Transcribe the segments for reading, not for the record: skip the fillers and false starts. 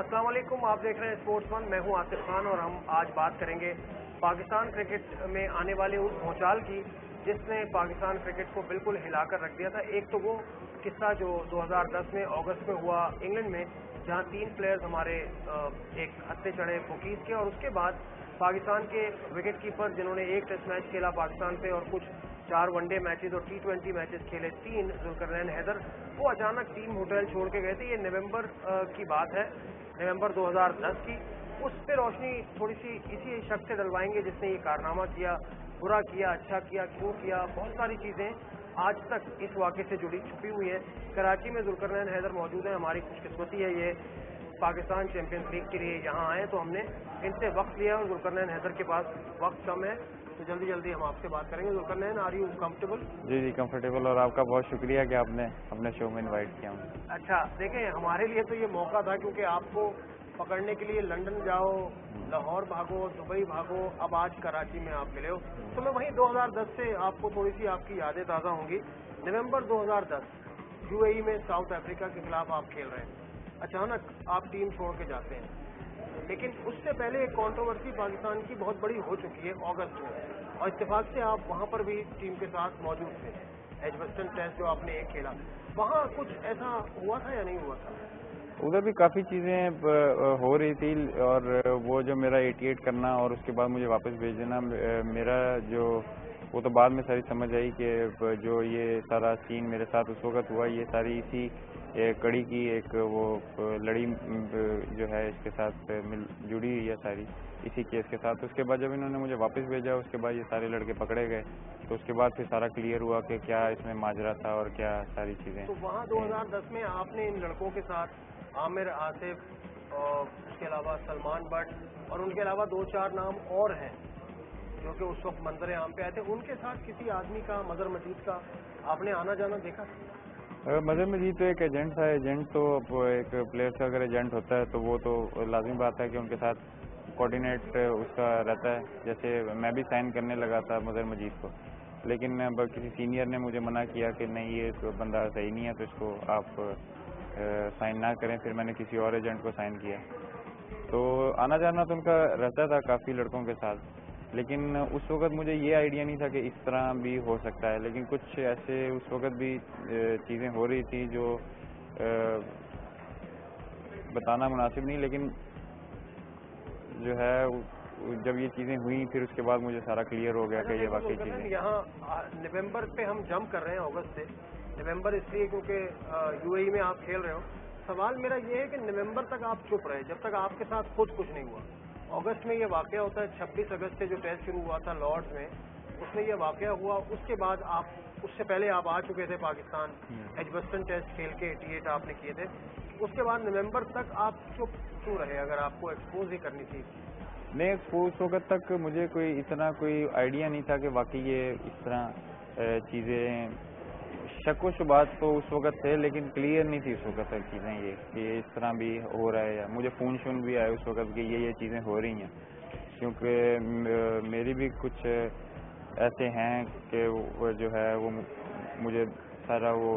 अस्सलाम वालेकुम, आप देख रहे हैं स्पोर्ट्स वन। मैं हूं आसिफ खान और हम आज बात करेंगे पाकिस्तान क्रिकेट में आने वाले उस भूचाल की जिसने पाकिस्तान क्रिकेट को बिल्कुल हिलाकर रख दिया था। एक तो वो किस्सा जो 2010 में अगस्त में हुआ इंग्लैंड में, जहां 3 प्लेयर्स हमारे एक हत्थे चढ़े बुकीज के, और उसके बाद पाकिस्तान के विकेट कीपर जिन्होंने एक टेस्ट मैच खेला पाकिस्तान पे और कुछ 4 वनडे मैचेस और T20 मैचेस खेले 3, जुल्करनैन हैदर, वो अचानक टीम होटल छोड़ के गए थे। ये नवंबर की बात है, नवंबर 2010 की। उस पर रोशनी थोड़ी सी इसी शख्स से डलवाएंगे जिसने ये कारनामा किया, बुरा किया, अच्छा किया, क्यों किया। बहुत सारी चीज़ें आज तक इस वाक़े से जुड़ी छुपी हुई हैं। कराची में जुल्करनैन हैदर मौजूद हैं। हमारी खुशकिस्मती है ये पाकिस्तान चैंपियंस लीग के लिए यहाँ आए, तो हमने इनसे वक्त लिया और जुल्करनैन हैदर के पास वक्त कम है, तो जल्दी जल्दी हम आपसे बात करेंगे। Zulqarnain, are you comfortable? जी कंफर्टेबल, और आपका बहुत शुक्रिया कि आपने अपने शो में इनवाइट किया मुझे। अच्छा, देखें, हमारे लिए तो ये मौका था क्योंकि आपको पकड़ने के लिए लंदन जाओ, लाहौर भागो, दुबई भागो, अब आज कराची में आप मिले हो, तो मैं वहीं 2010 से आपको थोड़ी सी आपकी यादें ताज़ा होंगी। नवंबर 2010 यूएई में साउथ अफ्रीका के खिलाफ आप खेल रहे हैं, अचानक आप टीम छोड़ के जाते हैं। लेकिन उससे पहले एक कंट्रोवर्सी पाकिस्तान की बहुत बड़ी हो चुकी है अगस्त में, और इत्तेफाक से आप वहां पर भी टीम के साथ मौजूद थे। एजबस्टन टेस्ट जो आपने एक खेला, वहां कुछ ऐसा हुआ था या नहीं हुआ था? उधर भी काफ़ी चीज़ें हो रही थी, और वो जो मेरा 88 करना और उसके बाद मुझे वापस भेज देना, मेरा जो वो तो बाद में सारी समझ आई कि जो ये सारा सीन मेरे साथ उस वक्त हुआ, ये सारी इसी कड़ी की एक वो लड़ी जो है इसके साथ जुड़ी हुई है सारी, इसी केस के साथ। उसके बाद जब इन्होंने मुझे वापस भेजा, उसके बाद ये सारे लड़के पकड़े गए, तो उसके बाद फिर सारा क्लियर हुआ कि क्या इसमें माजरा था और क्या सारी चीज़ें। तो वहाँ 2010 में आपने इन लड़कों के साथ आमिर, आसिफ और उसके अलावा सलमान बट और उनके अलावा 2-4 नाम और हैं जो कि उस वक्त मंजर आम पे आए थे, उनके साथ किसी आदमी का, मजहर मजीद का, आपने आना जाना देखा? मजहर मजीद तो एक एजेंट था। एजेंट तो एक प्लेयर का अगर एजेंट होता है तो वो तो लाजिमी बात है कि उनके साथ कोऑर्डिनेट उसका रहता है। जैसे मैं भी साइन करने लगा था मजहर मजीद को, लेकिन किसी सीनियर ने मुझे मना किया कि नहीं, ये बंदा सही नहीं है, तो इसको आप साइन ना करें। फिर मैंने किसी और एजेंट को साइन किया। तो आना जाना तो उनका रहता था काफ़ी लड़कों के साथ, लेकिन उस वक्त मुझे ये आइडिया नहीं था कि इस तरह भी हो सकता है। लेकिन कुछ ऐसे उस वक्त भी चीज़ें हो रही थी जो बताना मुनासिब नहीं, लेकिन जो है जब ये चीज़ें हुई फिर उसके बाद मुझे सारा क्लियर हो गया कि ये वाकई चीज़ें। यहाँ नवंबर पे हम जंप कर रहे हैं अगस्त से। नवंबर इसलिए क्योंकि यूएई में आप खेल रहे हो। सवाल मेरा ये है कि नवंबर तक आप चुप रहे जब तक आपके साथ खुद कुछ नहीं हुआ। अगस्त में ये वाकया होता है, 26 अगस्त से जो टेस्ट शुरू हुआ था लॉर्ड्स में, उसमें ये वाकया हुआ। उसके बाद आप, उससे पहले आप आ चुके थे पाकिस्तान, एजबस्टन टेस्ट खेल के 88 आपने किए थे। उसके बाद नवंबर तक आप चुप क्यों रहे अगर आपको एक्सपोज ही करनी थी? नहीं, उस वक्त तक मुझे कोई इतना कोई आइडिया नहीं था कि वाकई ये इस तरह चीज़ें, शक व शुबात तो उस वक्त थे, लेकिन क्लियर नहीं थी उस वक्त तक चीज़ें ये कि इस तरह भी हो रहा है। या मुझे फ़ोन भी आए उस वक्त कि ये चीज़ें हो रही हैं, क्योंकि मेरी भी कुछ ऐसे हैं कि वो जो है वो मुझे सारा वो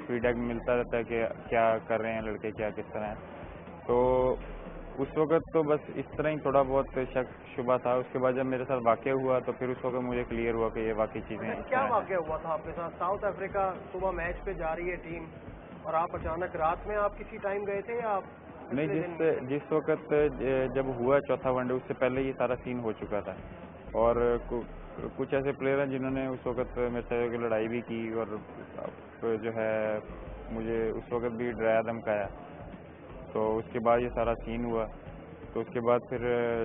फीडबैक मिलता रहता है कि क्या कर रहे हैं लड़के, क्या किस तरह है। तो उस वक्त तो बस इस तरह ही थोड़ा बहुत शक शुबा था। उसके बाद जब मेरे साथ वाक़या हुआ तो फिर उस वक्त मुझे क्लियर हुआ कि ये वाकई चीज़ें। क्या वाक़या हुआ था आपके साथ? साउथ अफ्रीका सुबह मैच पे जा रही है टीम और आप अचानक रात में, आप किसी टाइम गए थे या आप? नहीं, जिस वक्त जब हुआ चौथा वनडे, उससे पहले ये सारा सीन हो चुका था। और कुछ ऐसे प्लेयर हैं जिन्होंने उस वक्त मेरे से लड़ाई भी की और जो है मुझे उस वक्त भी डराया धमकाया। तो उसके बाद ये सारा सीन हुआ। तो उसके बाद फिर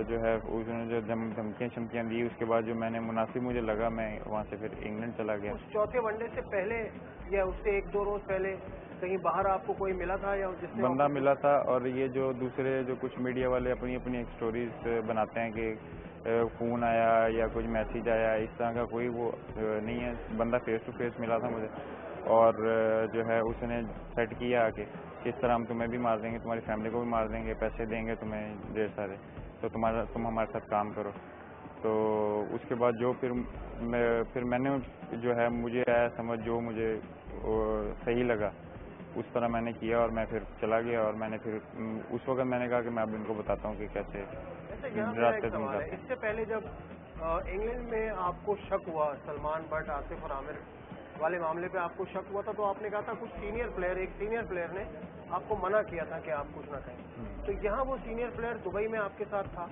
जो है उसने जो धमकियाँ शमकियाँ दी, उसके बाद जो मैंने मुनासिब मुझे लगा, मैं वहाँ से फिर इंग्लैंड चला गया। उस चौथे वनडे से पहले या उससे 1-2 रोज पहले कहीं बाहर आपको कोई मिला था या जिसने बंदा मिला था? और ये जो दूसरे जो कुछ मीडिया वाले अपनी अपनी एक स्टोरीज बनाते हैं कि फ़ोन आया या कुछ मैसेज आया, इस तरह का कोई वो नहीं है। बंदा फेस टू फेस मिला था मुझे, और जो है उसने सेट किया आके किस तरह हम तुम्हें भी मार देंगे, तुम्हारी फैमिली को भी मार देंगे, पैसे देंगे तुम्हें ढेर सारे, तो तुम हमारे साथ काम करो। तो उसके बाद जो फिर मैंने जो है मुझे आया समझ, जो मुझे सही लगा, उस तरह मैंने किया और मैं फिर चला गया और मैंने फिर उस वक्त मैंने कहा कि मैं अब इनको बताता हूँ कि कैसे रास्ते तुम करते हैं। इससे पहले जब इंग्लैंड में आपको शक हुआ सलमान बट, आसिफ और आमिर वाले मामले पे आपको शक हुआ था, तो आपने कहा था कुछ एक सीनियर प्लेयर ने आपको मना किया था कि आप कुछ ना कहें। तो यहाँ वो सीनियर प्लेयर दुबई में आपके साथ था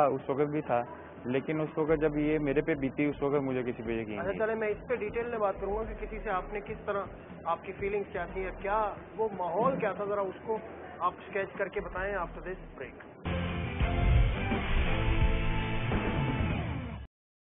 उस वक्त भी था, लेकिन उस वक्त जब ये मेरे पे बीती उस वक्त मुझे किसी पे यकीन नहीं। चले मैं इस पे डिटेल में बात करूंगा कि किसी से आपने किस तरह, आपकी फीलिंग्स क्या थी, क्या वो माहौल क्या था, जरा उसको आप स्केच करके बताएं आफ्टर दिस ब्रेक।